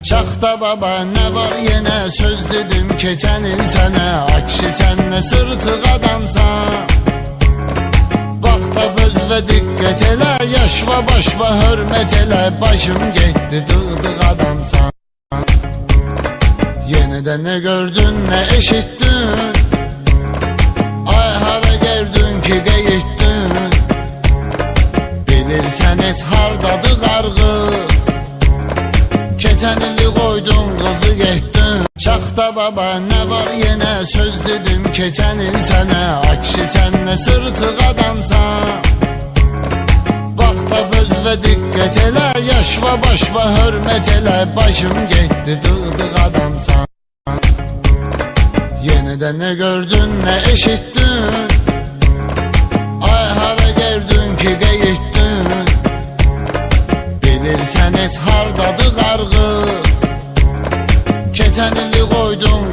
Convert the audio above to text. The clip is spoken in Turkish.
Şaxta baba ne var yine söz dedim keçen il sənə. Akşi sen ne sırtık adamsan. Vakta öz ve dikkat ele, yaş ve baş ve hürmet ele. Başım gitti dıgdık adamsan. Yeniden ne gördün ne eşittin. Ay hara gördün ki geyittin. Bilirseniz hardadı qarğız. Keçen ili koydun kızı getdin. Şaxta baba ne var yine söz dedim keçen il sənə. Akşi sen ne sırtık adamsan. Vakta öz ve dikkat ele, yaş ve baş ve hürmet ele. Başım gitti dıgdık adamsan. Yeniden ne gördün ne eşittin. Ay hara gördün ki geyittin. Bilirseniz hardadı qarğız. Keçen ili koydun